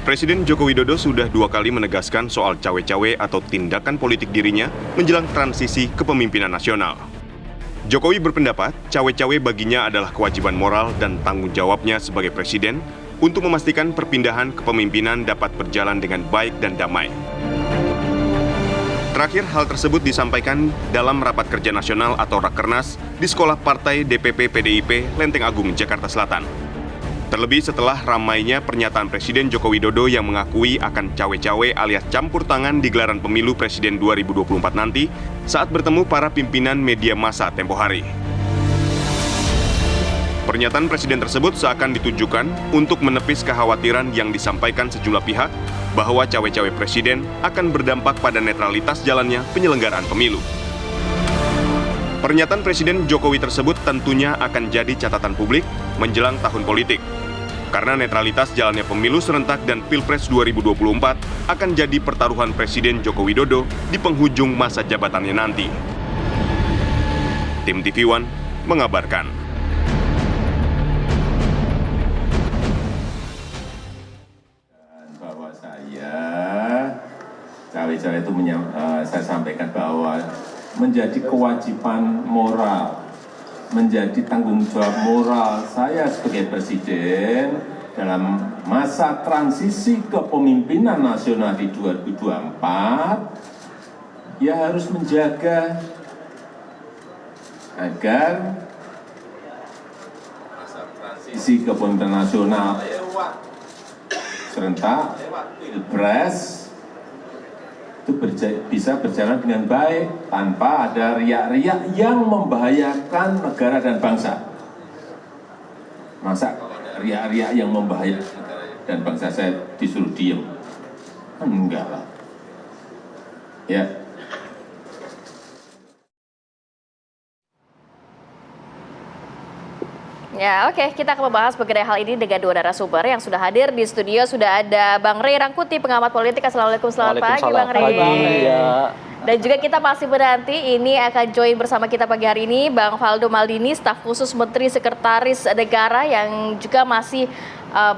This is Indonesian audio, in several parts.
Presiden Joko Widodo sudah 2 kali menegaskan soal cawe-cawe atau tindakan politik dirinya menjelang transisi kepemimpinan nasional. Jokowi berpendapat cawe-cawe baginya adalah kewajiban moral dan tanggung jawabnya sebagai presiden untuk memastikan perpindahan kepemimpinan dapat berjalan dengan baik dan damai. Terakhir, hal tersebut disampaikan dalam rapat kerja nasional atau Rakernas di Sekolah Partai DPP PDIP Lenteng Agung, Jakarta Selatan. Terlebih setelah ramainya pernyataan Presiden Joko Widodo yang mengakui akan cawe-cawe alias campur tangan di gelaran pemilu Presiden 2024 nanti saat bertemu para pimpinan media massa tempo hari. Pernyataan Presiden tersebut seakan ditujukan untuk menepis kekhawatiran yang disampaikan sejumlah pihak bahwa cawe-cawe Presiden akan berdampak pada netralitas jalannya penyelenggaraan pemilu. Pernyataan Presiden Jokowi tersebut tentunya akan jadi catatan publik menjelang tahun politik. Karena netralitas jalannya pemilu serentak dan Pilpres 2024 akan jadi pertaruhan Presiden Joko Widodo di penghujung masa jabatannya nanti. Tim TV One mengabarkan. Bahwa cawe-cawe itu saya sampaikan bahwa menjadi kewajiban moral, menjadi tanggung jawab moral saya sebagai presiden dalam masa transisi kepemimpinan nasional di 2024, ya harus menjaga agar masa transisi kepemimpinan nasional serentak Pilpres itu bisa berjalan dengan baik tanpa ada riak-riak yang membahayakan negara dan bangsa. Masa riak-riak yang membahayakan negara dan bangsa saya disuruh diem? Enggak lah. Ya. Ya, oke. Kita akan membahas mengenai hal ini dengan 2 narasumber yang sudah hadir di studio. Sudah ada Bang Rey Rangkuti, pengamat politik. Assalamualaikum, selamat pagi Bang Rey. Ya. Dan juga kita masih menanti ini akan join bersama kita pagi hari ini Bang Faldo Maldini, staf khusus Menteri Sekretaris Negara yang juga masih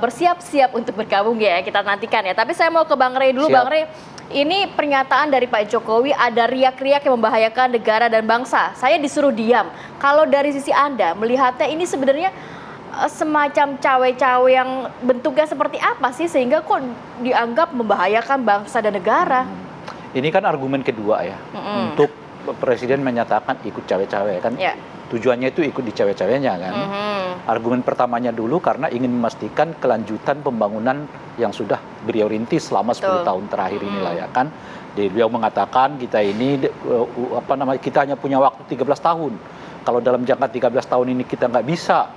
bersiap-siap untuk bergabung ya. Kita nantikan ya. Tapi saya mau ke Bang Rey dulu. Siap. Bang Rey, ini pernyataan dari Pak Jokowi ada riak-riak yang membahayakan negara dan bangsa. Saya disuruh diam. Kalau dari sisi Anda melihatnya ini sebenarnya semacam cawe-cawe yang bentuknya seperti apa sih sehingga kok dianggap membahayakan bangsa dan negara? Ini kan argumen kedua ya, untuk Presiden menyatakan ikut cawe-cawe kan. Ya. Tujuannya itu ikut di cawe-cawenya kan. Argumen pertamanya dulu karena ingin memastikan kelanjutan pembangunan yang sudah beliau rintis selama 10 tahun terakhir inilah ya kan. Beliau mengatakan kita ini kita hanya punya waktu 13 tahun. Kalau dalam jangka 13 tahun ini kita nggak bisa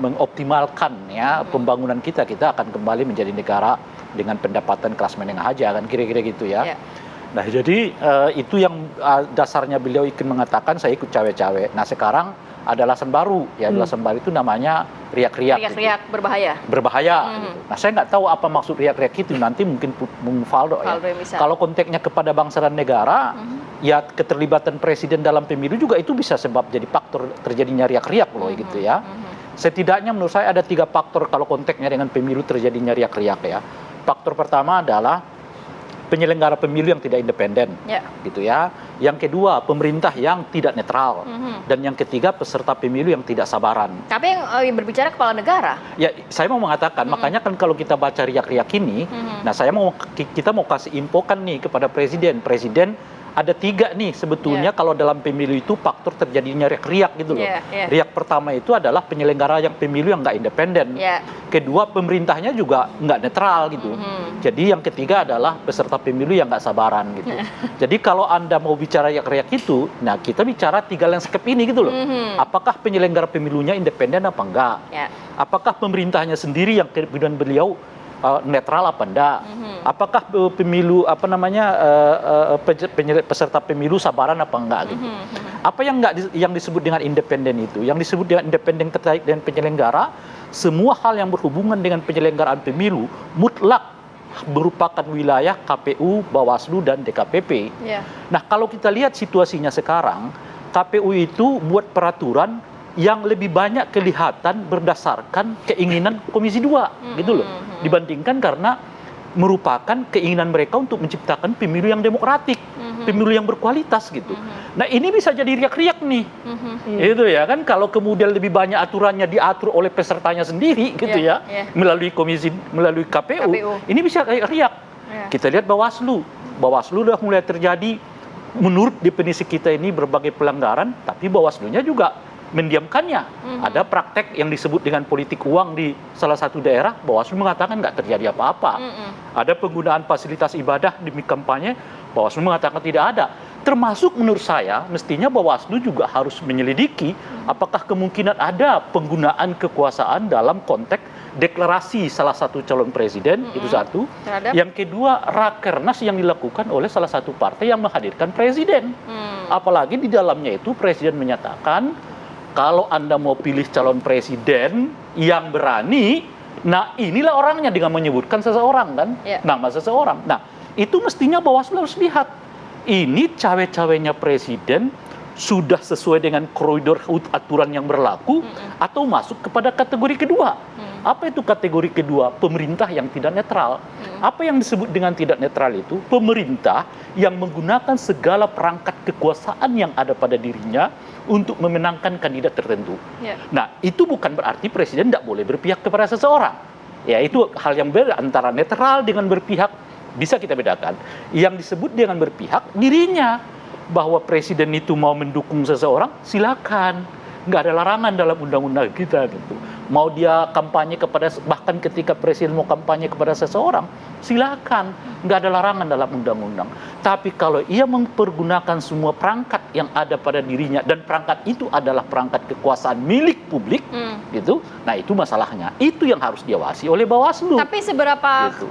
mengoptimalkan ya pembangunan kita akan kembali menjadi negara dengan pendapatan kelas menengah aja kan kira-kira gitu ya. Nah jadi itu yang dasarnya beliau ingin mengatakan saya ikut cawe-cawe. Nah sekarang ada alasan baru ya, alasan baru itu namanya riak-riak. Riak-riak gitu. Berbahaya. Gitu. Nah saya nggak tahu apa maksud riak-riak itu, nanti mungkin Faldo ya. Kalau konteksnya kepada bangsa dan negara, ya keterlibatan presiden dalam pemilu juga itu bisa sebab jadi faktor terjadinya riak-riak loh gitu ya. Setidaknya menurut saya ada 3 faktor kalau konteksnya dengan pemilu terjadinya riak-riak ya. Faktor pertama adalah penyelenggara pemilu yang tidak independen, gitu ya. Yang kedua, pemerintah yang tidak netral, dan yang ketiga, peserta pemilu yang tidak sabaran. Tapi yang berbicara kepala negara. Ya, saya mau mengatakan, makanya kan kalau kita baca riak-riak ini, nah kita mau kasih info kan nih kepada presiden. Presiden ada 3 nih sebetulnya kalau dalam pemilu itu faktor terjadinya riak-riak gitu loh. Riak pertama itu adalah penyelenggara yang pemilu yang nggak independen. Kedua, pemerintahnya juga nggak netral gitu. Jadi yang ketiga adalah peserta pemilu yang nggak sabaran gitu. Jadi kalau Anda mau bicara riak-riak itu, nah kita bicara 3 landscape ini gitu loh. Apakah penyelenggara pemilunya independen apa enggak? Apakah pemerintahnya sendiri yang kemudian beliau netral apa enggak? Apakah pemilu peserta pemilu sabaran apa enggak gitu? Apa yang disebut dengan independen itu? Yang disebut dengan independen terkait dengan penyelenggara, semua hal yang berhubungan dengan penyelenggaraan pemilu mutlak merupakan wilayah KPU, Bawaslu dan DKPP. Nah, kalau kita lihat situasinya sekarang, KPU itu buat peraturan yang lebih banyak kelihatan berdasarkan keinginan Komisi 2 gitu loh, dibandingkan karena merupakan keinginan mereka untuk menciptakan pemilu yang demokratik, pemilu yang berkualitas gitu. Nah ini bisa jadi riak-riak nih, itu ya kan, kalau kemudian lebih banyak aturannya diatur oleh pesertanya sendiri gitu ya, melalui KPU, ini bisa riak. Kita lihat Bawaslu udah mulai terjadi, menurut definisi kita ini berbagai pelanggaran, tapi Bawaslu-nya juga mendiamkannya. Ada praktek yang disebut dengan politik uang di salah satu daerah, Bawaslu mengatakan nggak terjadi apa-apa. Ada penggunaan fasilitas ibadah demi kampanye, Bawaslu mengatakan tidak ada. Termasuk menurut saya, mestinya Bawaslu juga harus menyelidiki apakah kemungkinan ada penggunaan kekuasaan dalam konteks deklarasi salah satu calon presiden, itu satu. Yang kedua, rakernas yang dilakukan oleh salah satu partai yang menghadirkan presiden. Apalagi di dalamnya itu presiden menyatakan, kalau Anda mau pilih calon presiden yang berani, nah inilah orangnya, dengan menyebutkan seseorang kan, nama seseorang. Nah, itu mestinya Bawaslu harus lihat, ini cawe-cawenya presiden sudah sesuai dengan koridor aturan yang berlaku atau masuk kepada kategori kedua. Apa itu kategori kedua? Pemerintah yang tidak netral. Apa yang disebut dengan tidak netral itu? Pemerintah yang menggunakan segala perangkat kekuasaan yang ada pada dirinya untuk memenangkan kandidat tertentu. Nah, itu bukan berarti presiden tidak boleh berpihak kepada seseorang. Ya, itu hal yang beda antara netral dengan berpihak, bisa kita bedakan. Yang disebut dengan berpihak dirinya, bahwa presiden itu mau mendukung seseorang, silakan. Nggak ada larangan dalam undang-undang kita gitu. Mau dia kampanye kepada, bahkan ketika presiden mau kampanye kepada seseorang, silakan. Nggak ada larangan dalam undang-undang. Tapi kalau ia mempergunakan semua perangkat yang ada pada dirinya, dan perangkat itu adalah perangkat kekuasaan milik publik, gitu. Nah itu masalahnya. Itu yang harus diawasi oleh Bawaslu. Tapi seberapa gitu.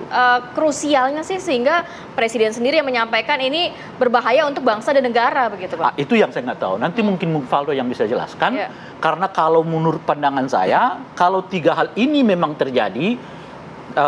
Krusialnya sih sehingga presiden sendiri yang menyampaikan ini berbahaya untuk bangsa dan negara begitu Pak? Itu yang saya nggak tahu. Nanti mungkin Faldo yang bisa jelaskan. Karena kalau menurut pandangan saya, kalau tiga hal ini memang terjadi,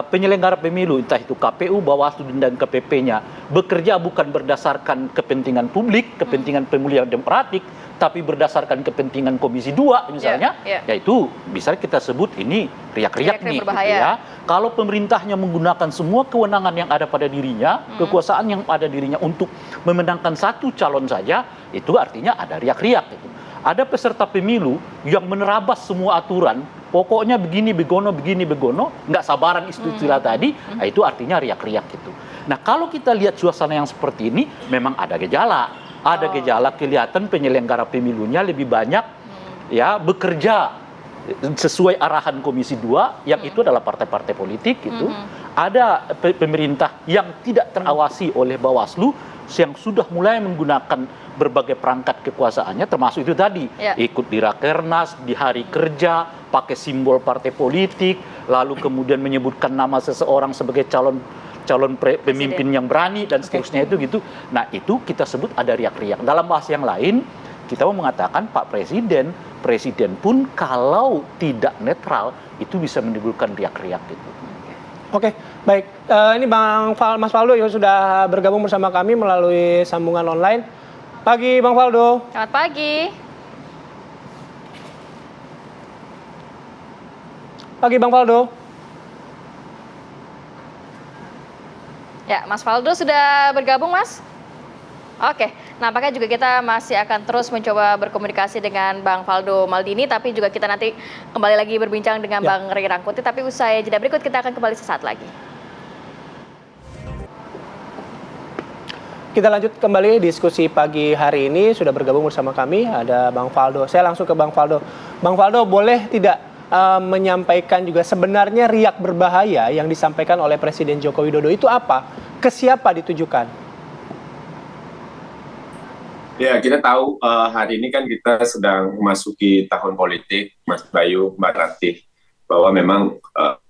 penyelenggara pemilu, entah itu KPU, Bawaslu, dan KPP-nya, bekerja bukan berdasarkan kepentingan publik, kepentingan pemilu yang demokratik, tapi berdasarkan kepentingan Komisi 2 misalnya, yaitu bisa kita sebut ini riak-riak nih. Gitu ya. Kalau pemerintahnya menggunakan semua kewenangan yang ada pada dirinya, kekuasaan yang ada dirinya untuk memenangkan satu calon saja, itu artinya ada riak-riak. Gitu. Ada peserta pemilu yang menerabas semua aturan, pokoknya begini begono, nggak sabaran istilah tadi, nah itu artinya riak-riak gitu. Nah kalau kita lihat suasana yang seperti ini, memang ada gejala. Ada gejala kelihatan penyelenggara pemilunya lebih banyak ya bekerja sesuai arahan Komisi 2, yang itu adalah partai-partai politik gitu. Ada pemerintah yang tidak terawasi oleh Bawaslu, yang sudah mulai menggunakan berbagai perangkat kekuasaannya, termasuk itu tadi, ikut di Rakernas, di hari kerja, pakai simbol partai politik, lalu kemudian menyebutkan nama seseorang sebagai calon pemimpin yang berani, dan seterusnya itu gitu. Nah itu kita sebut ada riak-riak. Dalam bahasa yang lain, kita mau mengatakan Pak Presiden pun kalau tidak netral, itu bisa menimbulkan riak-riak gitu. Oke, baik. Ini Mas Faldo yang sudah bergabung bersama kami melalui sambungan online. Pagi Bang Faldo. Selamat pagi. Pagi Bang Faldo. Ya, Mas Faldo sudah bergabung, Mas? Oke, nampaknya juga kita masih akan terus mencoba berkomunikasi dengan Bang Faldo Maldini, tapi juga kita nanti kembali lagi berbincang dengan Bang Ray Rangkuti, tapi usai jeda berikut kita akan kembali sesaat lagi. Kita lanjut kembali diskusi pagi hari ini. Sudah bergabung bersama kami ada Bang Faldo. Saya langsung ke Bang Faldo. Bang Faldo, boleh tidak menyampaikan juga sebenarnya riak berbahaya yang disampaikan oleh Presiden Joko Widodo itu apa? Ke siapa ditujukan? Ya, kita tahu hari ini kan kita sedang memasuki tahun politik, Mas Bayu, Mbak Ratih, bahwa memang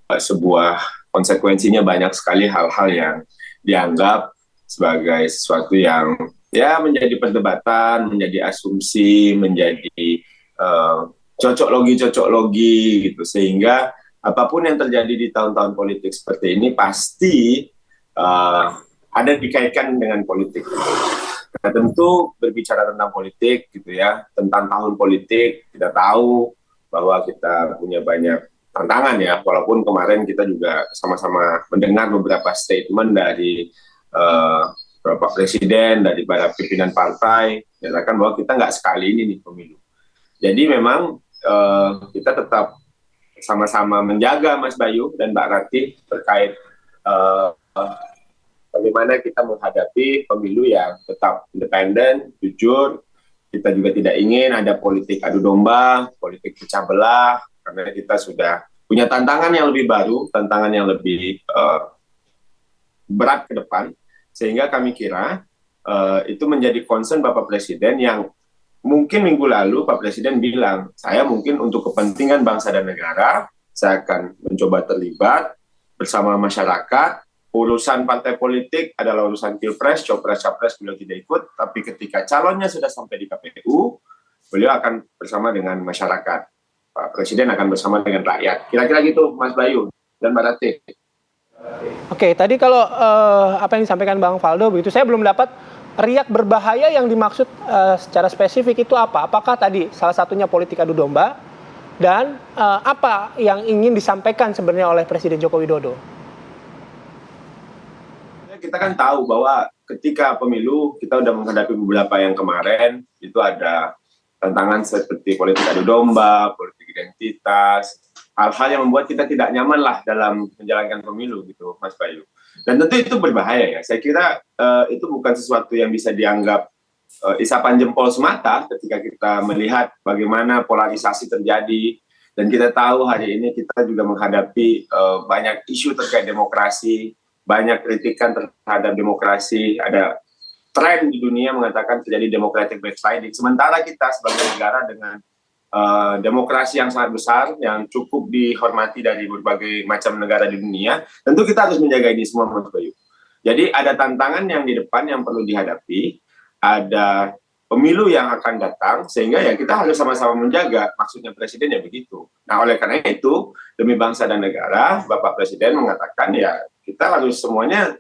sebuah konsekuensinya banyak sekali hal-hal yang dianggap sebagai sesuatu yang ya menjadi perdebatan, menjadi asumsi, menjadi cocok logi gitu, sehingga apapun yang terjadi di tahun-tahun politik seperti ini pasti ada dikaitkan dengan politik. Nah, tentu berbicara tentang politik gitu ya, tentang tahun politik, kita tahu bahwa kita punya banyak tantangan ya, walaupun kemarin kita juga sama-sama mendengar beberapa statement dari Bapak Presiden, dari para pimpinan partai, menyatakan bahwa kita nggak sekali ini nih pemilu. Jadi memang kita tetap sama-sama menjaga Mas Bayu dan Mbak Ratih terkait bagaimana kita menghadapi pemilu yang tetap independen, jujur. Kita juga tidak ingin ada politik adu domba, politik pecah belah, karena kita sudah punya tantangan yang lebih baru, tantangan yang lebih berat ke depan, sehingga kami kira itu menjadi concern Bapak Presiden yang mungkin minggu lalu Pak Presiden bilang, saya mungkin untuk kepentingan bangsa dan negara, saya akan mencoba terlibat bersama masyarakat. Urusan partai politik adalah urusan pilpres, copres, capres beliau tidak ikut, tapi ketika calonnya sudah sampai di KPU, beliau akan bersama dengan masyarakat. Pak Presiden akan bersama dengan rakyat. Kira-kira gitu, Mas Bayu dan Mbak Ratih. Oke, tadi kalau apa yang disampaikan Bang Faldo begitu, saya belum dapat riak berbahaya yang dimaksud secara spesifik itu apa? Apakah tadi salah satunya politik adu domba dan apa yang ingin disampaikan sebenarnya oleh Presiden Joko Widodo? Kita kan tahu bahwa ketika pemilu kita udah menghadapi beberapa yang kemarin itu ada tantangan seperti politik adu domba, politik identitas, hal-hal yang membuat kita tidak nyaman lah dalam menjalankan pemilu gitu, Mas Bayu. Dan tentu itu berbahaya ya. Saya kira itu bukan sesuatu yang bisa dianggap isapan jempol semata ketika kita melihat bagaimana polarisasi terjadi. Dan kita tahu hari ini kita juga menghadapi banyak isu terkait demokrasi, banyak kritikan terhadap demokrasi, ada tren di dunia mengatakan terjadi democratic backsliding. Sementara kita sebagai negara dengan demokrasi yang sangat besar, yang cukup dihormati dari berbagai macam negara di dunia, tentu kita harus menjaga ini semua, Mas Bayu. Jadi ada tantangan yang di depan yang perlu dihadapi, ada pemilu yang akan datang, sehingga ya kita harus sama-sama menjaga, maksudnya Presiden ya begitu. Nah oleh karena itu, demi bangsa dan negara, Bapak Presiden mengatakan ya kita harus semuanya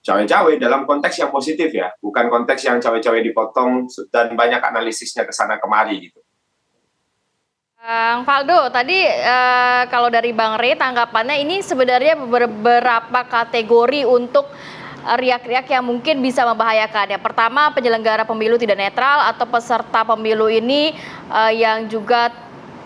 cawe-cawe dalam konteks yang positif ya, bukan konteks yang cawe-cawe dipotong dan banyak analisisnya ke sana kemari gitu. Bang Faldo, tadi kalau dari Bang Rey tanggapannya ini sebenarnya beberapa kategori untuk riak-riak yang mungkin bisa membahayakan. Yang pertama, penyelenggara pemilu tidak netral atau peserta pemilu ini yang juga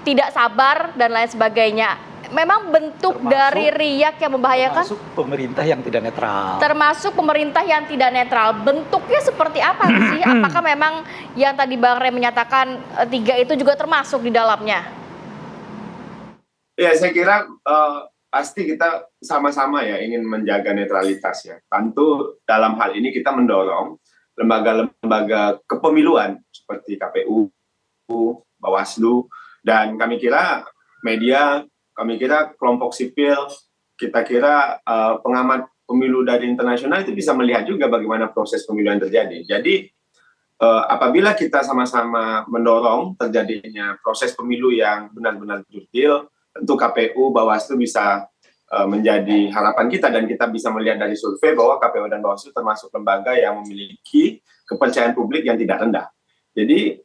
tidak sabar dan lain sebagainya. Memang bentuk dari riak yang membahayakan termasuk pemerintah yang tidak netral. Termasuk pemerintah yang tidak netral. Bentuknya seperti apa sih? Apakah memang yang tadi Bang Rey menyatakan 3 itu juga termasuk di dalamnya? Ya, saya kira pasti kita sama-sama ya ingin menjaga netralitas ya. Tentu dalam hal ini kita mendorong lembaga-lembaga kepemiluan seperti KPU, Bawaslu, dan kami kira media, kami kira kelompok sipil, kita kira pengamat pemilu dari internasional itu bisa melihat juga bagaimana proses pemilu yang terjadi. Jadi apabila kita sama-sama mendorong terjadinya proses pemilu yang benar-benar jurdil, tentu KPU, Bawaslu bisa menjadi harapan kita, dan kita bisa melihat dari survei bahwa KPU dan Bawaslu termasuk lembaga yang memiliki kepercayaan publik yang tidak rendah. Jadi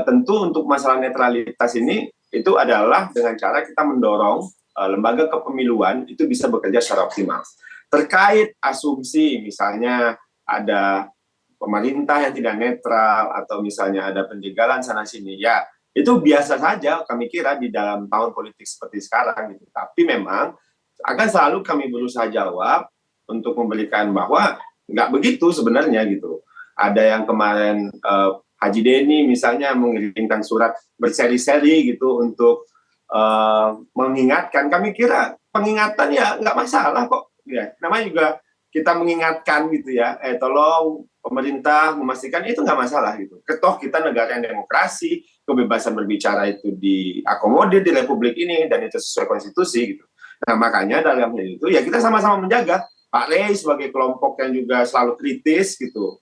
tentu untuk masalah netralitas ini itu adalah dengan cara kita mendorong lembaga kepemiluan itu bisa bekerja secara optimal. Terkait asumsi misalnya ada pemerintah yang tidak netral atau misalnya ada penjagalan sana-sini, ya itu biasa saja kami kira di dalam tahun politik seperti sekarang gitu. Tapi memang akan selalu kami berusaha jawab untuk memberikan bahwa nggak begitu sebenarnya gitu. Ada yang kemarin Haji Deni misalnya mengirimkan surat berseri-seri gitu untuk mengingatkan. Kami kira pengingatan ya nggak masalah kok. Ya, namanya juga kita mengingatkan gitu ya. Tolong pemerintah memastikan itu nggak masalah gitu. Ketoh kita negara yang demokrasi, kebebasan berbicara itu diakomodir di Republik ini dan itu sesuai konstitusi gitu. Nah makanya dalam hal itu ya kita sama-sama menjaga. Pak Rey sebagai kelompok yang juga selalu kritis gitu,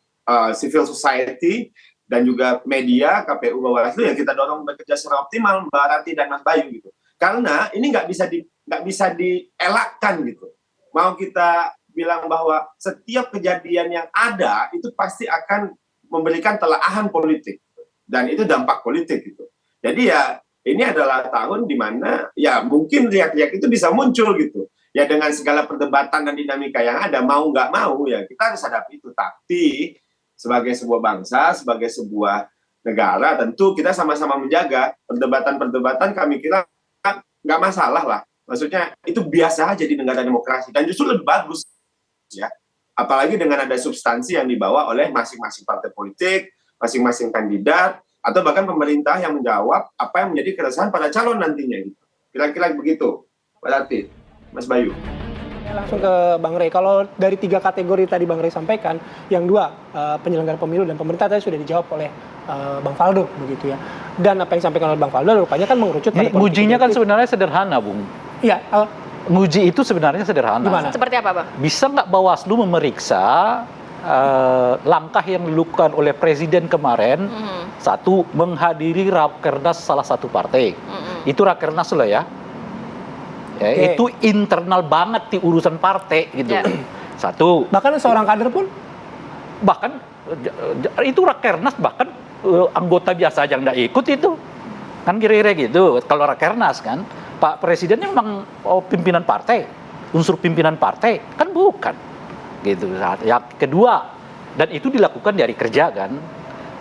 civil society dan juga media, KPU, Bawaslu, ya kita dorong bekerja secara optimal, Mbak Ratih dan Mas Bayu gitu. Karena ini nggak bisa dielakkan gitu. Mau kita bilang bahwa setiap kejadian yang ada itu pasti akan memberikan telaahan politik dan itu dampak politik gitu. Jadi ya ini adalah tahun di mana ya mungkin riak-riak itu bisa muncul gitu. Ya dengan segala perdebatan dan dinamika yang ada, mau nggak mau ya kita harus hadapi itu. Tapi sebagai sebuah bangsa, sebagai sebuah negara, tentu kita sama-sama menjaga perdebatan-perdebatan. Kami kira nggak masalah lah. Maksudnya itu biasa aja di negara demokrasi dan justru lebih bagus ya. Apalagi dengan ada substansi yang dibawa oleh masing-masing partai politik, masing-masing kandidat, atau bahkan pemerintah yang menjawab apa yang menjadi keresahan pada calon nantinya. Kira-kira begitu, berarti, Mas Bayu. Langsung ke Bang Rey. Kalau dari 3 kategori tadi Bang Rey sampaikan, yang 2 penyelenggara pemilu dan pemerintah tadi sudah dijawab oleh Bang Faldo begitu ya. Dan apa yang disampaikan oleh Bang Faldo rupanya kan mengerucut pada Ujinya kan sebenarnya sederhana, Bung. Iya. Nguji itu sebenarnya sederhana. Gimana? Seperti apa, Bang? Bisa nggak Bawaslu memeriksa langkah yang dilakukan oleh Presiden kemarin, satu, menghadiri Rakernas salah satu partai. Itu Rakernas loh ya. Itu internal banget di urusan partai gitu. Satu. Bahkan seorang kader pun? Bahkan itu Rakernas, bahkan anggota biasa aja nggak ikut itu. Kan kira-kira gitu. Kalau Rakernas kan, Pak Presiden memang pimpinan partai, unsur pimpinan partai, kan bukan. Gitu. Yang kedua, dan itu dilakukan dari kerja kan.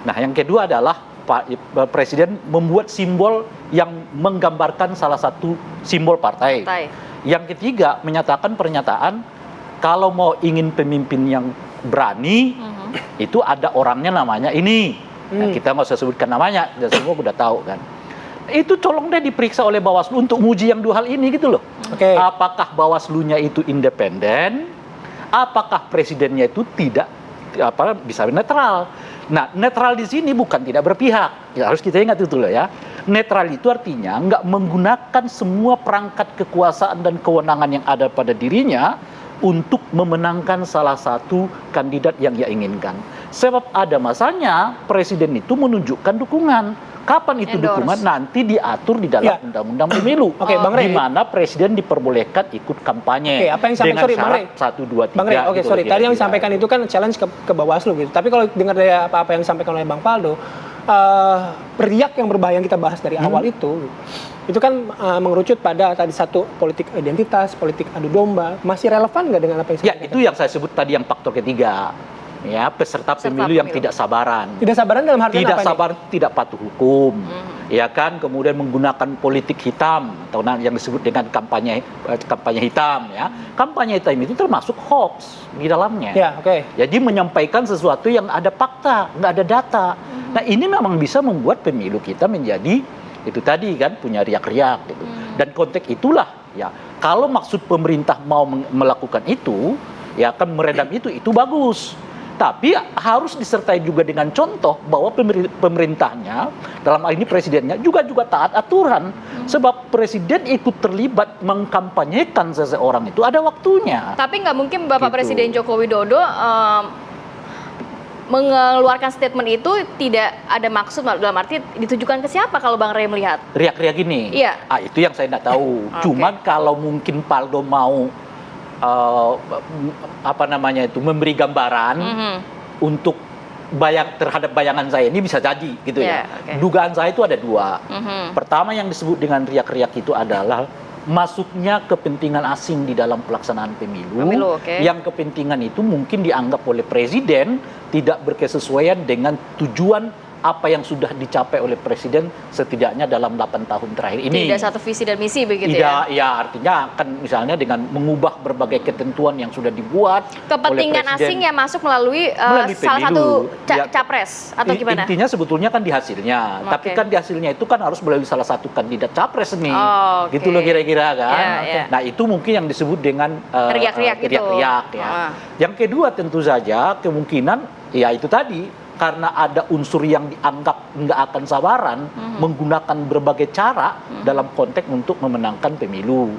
Nah yang kedua adalah Pak Presiden membuat simbol yang menggambarkan salah satu simbol partai. Yang ketiga menyatakan pernyataan kalau mau ingin pemimpin yang berani, itu ada orangnya namanya ini. Nah, kita nggak usah sebutkan namanya, dan semua udah tahu kan. Itu tolong deh diperiksa oleh Bawaslu untuk menguji yang 2 hal ini gitu loh. Apakah Bawaslu-nya itu independen? Apakah presidennya itu tidak bisa netral? Nah, netral di sini bukan tidak berpihak. Ya, harus kita ingat itu loh ya. Netral itu artinya nggak menggunakan semua perangkat kekuasaan dan kewenangan yang ada pada dirinya untuk memenangkan salah satu kandidat yang ia inginkan. Sebab ada masanya presiden itu menunjukkan dukungan. Kapan itu dukungan? Nanti diatur di dalam undang-undang pemilu. Bang Rey. Di mana presiden diperbolehkan ikut kampanye. Apa yang dengan syarat 1, 2, 3. Bang Rey, tadi yang disampaikan itu kan challenge ke Bawaslu gitu. Tapi kalau dengar dari apa yang disampaikan oleh Bang Faldo, riak yang berbahaya yang kita bahas dari awal itu kan mengerucut pada tadi satu politik identitas, politik adu domba. Masih relevan nggak dengan apa yang disampaikan? Ya, itu yang saya sebut tadi yang faktor ketiga. Ya, peserta pemilu yang tidak sabaran. Tidak sabaran dalam arti tidak sabar, tidak patuh hukum. Ya kan, kemudian menggunakan politik hitam atau yang disebut dengan kampanye hitam ya. Kampanye hitam itu termasuk hoax di dalamnya. Jadi menyampaikan sesuatu yang ada fakta, nggak ada data. Nah, ini memang bisa membuat pemilu kita menjadi itu tadi kan punya riak-riak gitu. Dan konteks itulah ya. Kalau maksud pemerintah mau melakukan itu, ya kan meredam itu bagus. Tapi harus disertai juga dengan contoh bahwa pemerintahnya, dalam hal ini presidennya, juga taat aturan. Sebab presiden ikut terlibat mengkampanyekan seseorang itu ada waktunya. Tapi nggak mungkin Bapak Presiden Joko Widodo mengeluarkan statement itu tidak ada maksud, dalam arti ditujukan ke siapa kalau Bang Rey melihat? Riak-riak gini. Iya. Itu yang saya nggak tahu. Cuman kalau mungkin Faldo mau memberi gambaran untuk terhadap bayangan saya ini bisa jadi gitu ya. Dugaan saya itu ada 2. Pertama yang disebut dengan riak-riak itu adalah masuknya kepentingan asing di dalam pelaksanaan pemilu. Yang kepentingan itu mungkin dianggap oleh presiden tidak berkesesuaian dengan tujuan apa yang sudah dicapai oleh presiden setidaknya dalam 8 tahun terakhir ini. Tidak satu visi dan misi begitu ya? Ya, artinya kan misalnya dengan mengubah berbagai ketentuan yang sudah dibuat kepentingan oleh presiden, asing yang masuk melalui salah satu capres atau gimana? Intinya sebetulnya kan di hasilnya. Tapi kan di hasilnya itu kan harus melalui salah satu kandidat capres nih. Gitu loh kira-kira kan. Nah, itu mungkin yang disebut dengan riak-riak ya. Yang kedua tentu saja kemungkinan ya itu tadi, karena ada unsur yang dianggap nggak akan sabaran, menggunakan berbagai cara dalam konteks untuk memenangkan pemilu.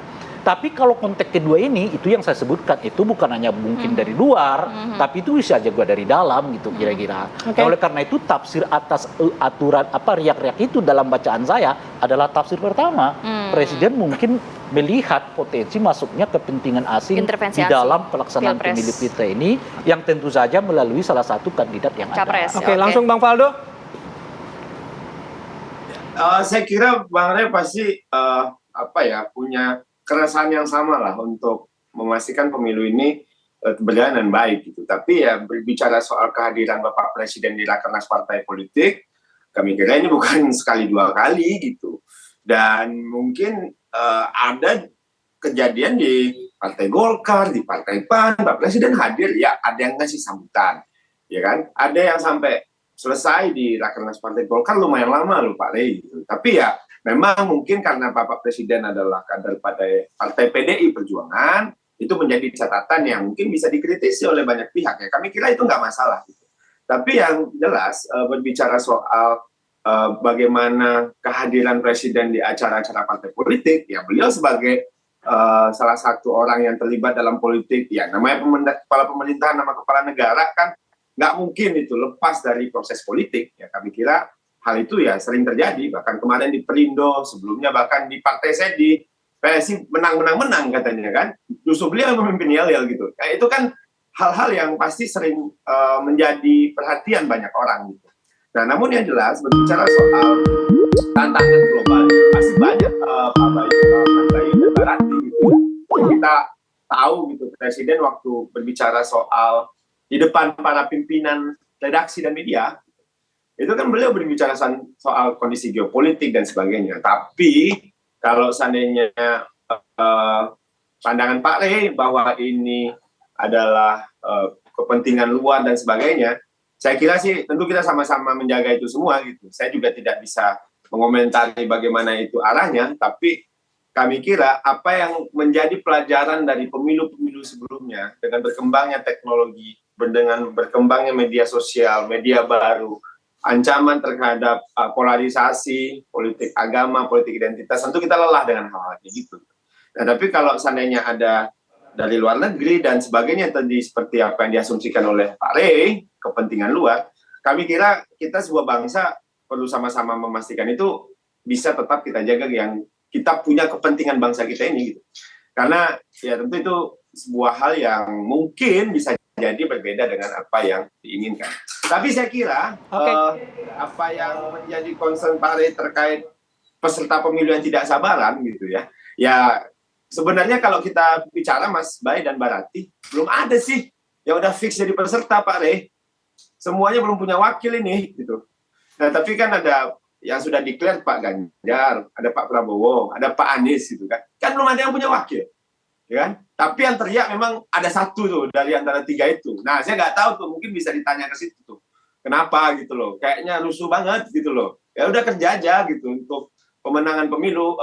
Tapi kalau konteks kedua ini, itu yang saya sebutkan, itu bukan hanya mungkin dari luar, tapi itu bisa juga dari dalam gitu kira-kira. Oke. Nah, oleh karena itu tafsir atas aturan riak-riak itu dalam bacaan saya adalah tafsir pertama. Presiden mungkin melihat potensi masuknya kepentingan asing Intervensi di asing. dalam pelaksanaan Pilpres. pemilu kita ini, yang tentu saja melalui salah satu kandidat yang Capres. ada. Oke, Oke. langsung Bang Faldo. Saya kira Bang Rey pasti punya keresahan yang sama lah untuk memastikan pemilu ini berjalan dengan baik gitu. Tapi ya berbicara soal kehadiran Bapak Presiden di Rakernas Partai Politik, kami kira ini bukan sekali dua kali gitu. Dan mungkin ada kejadian di Partai Golkar, di Partai PAN, Pak Presiden hadir, ya ada yang ngasih sambutan, ya kan? Ada yang sampai selesai di Rakernas Partai Golkar lumayan lama loh Pak Rey gitu. Tapi ya memang mungkin karena Bapak Presiden adalah kader pada Partai PDI Perjuangan, itu menjadi catatan yang mungkin bisa dikritisi oleh banyak pihak ya. Kami kira itu nggak masalah gitu. Tapi yang jelas berbicara soal bagaimana kehadiran Presiden di acara-acara partai politik, ya beliau sebagai salah satu orang yang terlibat dalam politik, ya namanya kepala pemerintahan, nama kepala negara kan nggak mungkin itu lepas dari proses politik. Ya kami kira hal itu ya sering terjadi, bahkan kemarin di Perindo, sebelumnya bahkan di partai saya di PSI menang katanya kan, justru beliau yang memimpin yel-yel gitu. Nah, itu kan hal-hal yang pasti sering menjadi perhatian banyak orang gitu. Nah, namun yang jelas berbicara soal tantangan global, pasti banyak Pak Bayu dan Mbak Rati gitu. Kita tahu gitu Presiden waktu berbicara soal di depan para pimpinan redaksi dan media, itu kan beliau berbicara soal kondisi geopolitik dan sebagainya. Tapi kalau seandainya pandangan Pak Rey bahwa ini adalah kepentingan luar dan sebagainya, saya kira sih tentu kita sama-sama menjaga itu semua gitu. Saya juga tidak bisa mengomentari bagaimana itu arahnya, tapi kami kira apa yang menjadi pelajaran dari pemilu-pemilu sebelumnya dengan berkembangnya teknologi, dengan berkembangnya media sosial, media baru, ancaman terhadap polarisasi, politik agama, politik identitas, tentu kita lelah dengan hal-hal gitu. Nah, tapi kalau seandainya ada dari luar negeri dan sebagainya tadi seperti apa yang diasumsikan oleh Pak Rey, kepentingan luar, kami kira kita sebuah bangsa perlu sama-sama memastikan itu bisa tetap kita jaga yang kita punya kepentingan bangsa kita ini gitu. Karena ya tentu itu sebuah hal yang mungkin bisa jadi berbeda dengan apa yang diinginkan. Tapi saya kira apa yang menjadi concern Pak Rey terkait peserta pemilu yang tidak sabaran gitu ya. Ya sebenarnya kalau kita bicara Mas Bay dan Mbak Rati, belum ada sih yang udah fix jadi peserta Pak Rey. Semuanya belum punya wakil ini gitu. Nah, tapi kan ada yang sudah declare Pak Ganjar, ada Pak Prabowo, ada Pak Anies gitu kan. Kan belum ada yang punya wakil. Ya kan? Tapi yang teriak memang ada satu tuh dari antara tiga itu. Nah, saya nggak tahu tuh, mungkin bisa ditanya ke situ tuh. Kenapa gitu loh? Kayaknya rusuh banget gitu loh. Ya udah kerja aja gitu untuk pemenangan pemilu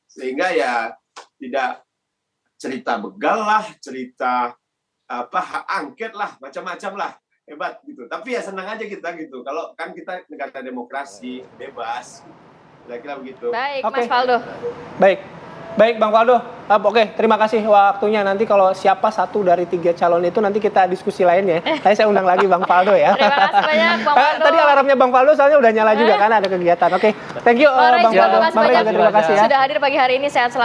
sehingga ya tidak cerita begal lah, cerita hak angket lah, macam-macam lah. Hebat gitu. Tapi ya senang aja kita gitu. Kalau kan kita negara demokrasi, bebas. Kira-kira begitu. Baik, Oke. Mas Faldo. Baik Bang Faldo. Oke, terima kasih waktunya. Nanti kalau siapa satu dari 3 calon itu nanti kita diskusi lainnya. Saya undang lagi Bang Faldo ya. Terima kasih banyak Bang Faldo. Tadi alarmnya Bang Faldo soalnya udah nyala juga kan ada kegiatan. Oke, thank you Bang Rey Bang juga Faldo. makasih Bang Rey banyak juga terima kasih ya. sudah hadir pagi hari ini. Sehat selalu.